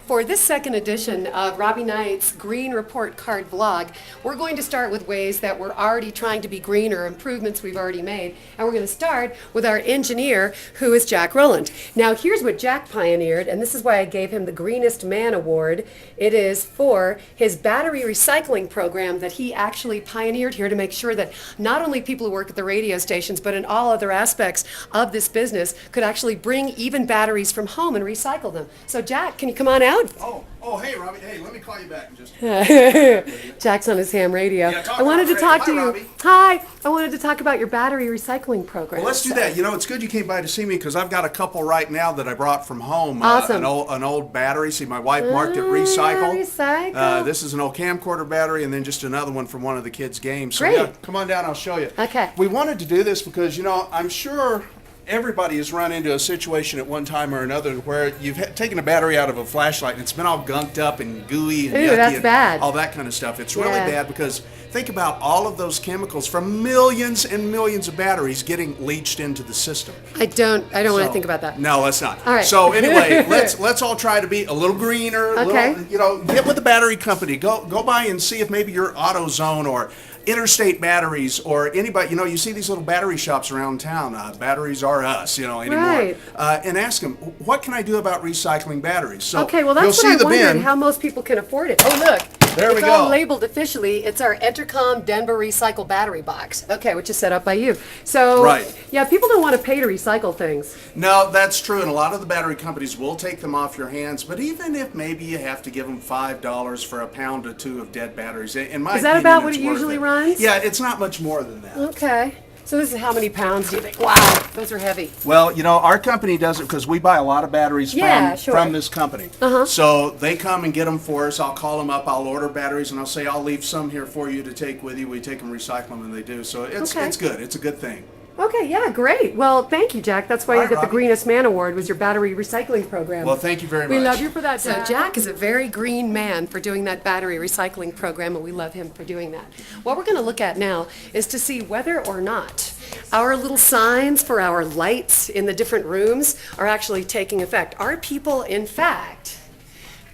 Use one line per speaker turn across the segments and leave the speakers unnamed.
For this second edition of Robbie Knight's Green Report Card vlog, we're going to start with ways that we're already trying to be greener, improvements we've already made, and we're going to start with our engineer, who is Jack Rowland. Now, here's what Jack pioneered, and this is why I gave him the Greenest Man Award. It is for his battery recycling program that he actually pioneered here to make sure that not only people who work at the radio stations, but in all other aspects of this business could actually bring even batteries from home and recycle them. So, Jack, can you come on out?
Hey, Robbie. Hey, let me call you back in just a minute.
Jack's on his ham radio.
Yeah,
I wanted to talk to you.
Robbie.
Hi. I wanted to talk about your battery recycling program.
Well, let's do that. You know, it's good you came by to see me because I've got a couple right now that I brought from home.
Awesome.
An old battery. See, my wife marked it recycle.
Recycle.
This is an old camcorder battery, and then just another one from one of the kids' games. So,
Great.
yeah, come on down. I'll show you.
Okay.
We wanted to do this because, you know, I'm sure everybody has run into a situation at one time or another where you've taken a battery out of a flashlight and it's been all gunked up and gooey and
Ooh,
yucky
that's
and
bad.
all that kind of stuff. It's really
Yeah.
bad because think about all of those chemicals from millions and millions of batteries getting leached into the system.
I don't want to think about that.
No, let's not.
All right.
So anyway, let's all try to be a little greener.
Okay.
Get with the battery company. Go by and see if maybe your AutoZone or Interstate Batteries or anybody, you see these little battery shops around town, Batteries Are Us, anymore.
Right.
And ask them, what can I do about recycling batteries? So
Okay, well, that's
you'll
what
see
I
the
wondered,
bin.
how most people can afford it. Oh, look.
There we
It's all
go.
labeled officially. It's our Entercom Denver Recycle Battery Box. Okay, which is set up by you. So,
Right.
yeah, people don't want to pay to recycle things.
No, that's true, and a lot of the battery companies will take them off your hands, but even if maybe you have to give them $5 for a pound or two of dead batteries, in my
Is that
opinion,
about what
it's
it
worth
usually runs?
Yeah, it's not much more than that.
Okay. So this is how many pounds do you think? Wow, those are heavy.
Well, our company does it because we buy a lot of batteries
Yeah, sure.
from this company.
Uh-huh.
So they come and get them for us. I'll call them up. I'll order batteries, and I'll say, I'll leave some here for you to take with you. We take them, recycle them, and they do. So it's
Okay.
it's good. It's a good thing.
Okay, yeah, great. Well, thank you, Jack. That's why
All
you
right,
got the
Robbie.
Greenest Man Award, was your battery recycling program.
Well, thank you very
We
much.
love you for that. So Jack is a very green man for doing that battery recycling program, and we love him for doing that. What we're going to look at now is to see whether or not our little signs for our lights in the different rooms are actually taking effect. Are people, in fact,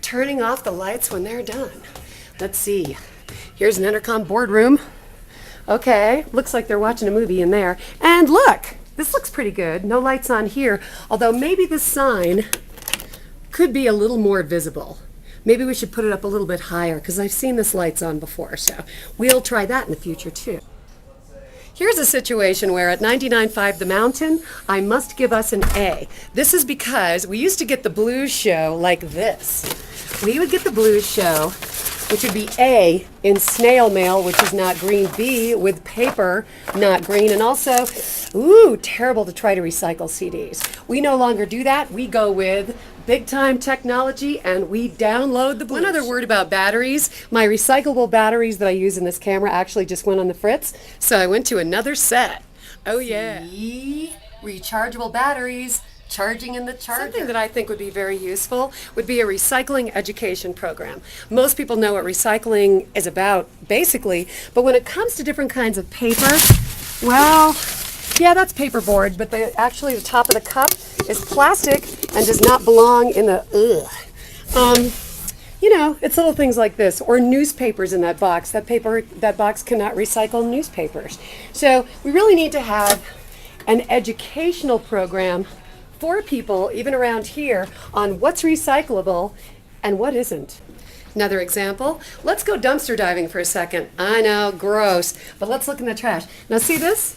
turning off the lights when they're done? Let's see. Here's an Entercom boardroom. Okay, looks like they're watching a movie in there. And look, this looks pretty good. No lights on here, although maybe this sign could be a little more visible. Maybe we should put it up a little bit higher because I've seen this lights on before, so we'll try that in the future too. Here's a situation where at 99.5 The Mountain, I must give us an A. This is because we used to get the blues show like this. We would get the blues show, which would be A in snail mail, which is not green, B with paper, not green, and also, ooh, terrible to try to recycle CDs. We no longer do that. We go with big time technology and we download the blues. One other word about batteries. My recyclable batteries that I use in this camera actually just went on the fritz, so I went to another set. Oh yeah. See? Rechargeable batteries. Charging in the charger. Something that I think would be very useful would be a recycling education program. Most people know what recycling is about, basically, but when it comes to different kinds of paper, well, yeah, that's paperboard, but actually the top of the cup is plastic and does not belong in the, it's little things like this, or newspapers in that box. That box cannot recycle newspapers. So we really need to have an educational program for people, even around here, on what's recyclable and what isn't. Another example, let's go dumpster diving for a second. I know, gross, but let's look in the trash. Now see this?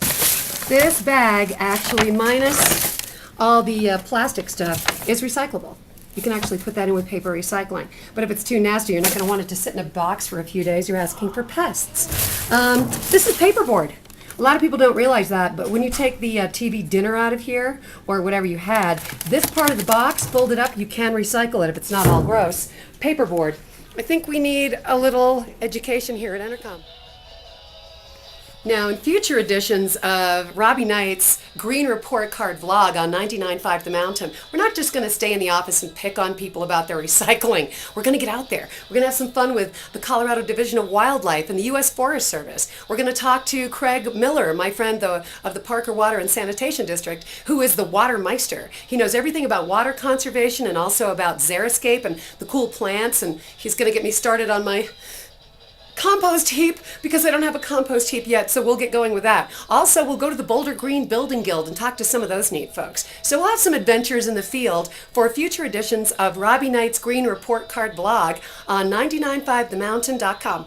This bag, actually minus all the plastic stuff, is recyclable. You can actually put that in with paper recycling. But if it's too nasty, you're not going to want it to sit in a box for a few days. You're asking for pests. This is paperboard. A lot of people don't realize that, but when you take the TV dinner out of here, or whatever you had, this part of the box, fold it up, you can recycle it if it's not all gross. Paperboard. I think we need a little education here at Entercom. Now, in future editions of Robbie Knight's Green Report Card vlog on 99.5 The Mountain, we're not just going to stay in the office and pick on people about their recycling. We're going to get out there. We're going to have some fun with the Colorado Division of Wildlife and the U.S. Forest Service. We're going to talk to Craig Miller, my friend of the Parker Water and Sanitation District, who is the water meister. He knows everything about water conservation and also about xeriscape and the cool plants, and he's going to get me started on my compost heap because I don't have a compost heap yet, so we'll get going with that. Also, we'll go to the Boulder Green Building Guild and talk to some of those neat folks. So we'll have some adventures in the field for future editions of Robbie Knight's Green Report Card blog on 995themountain.com.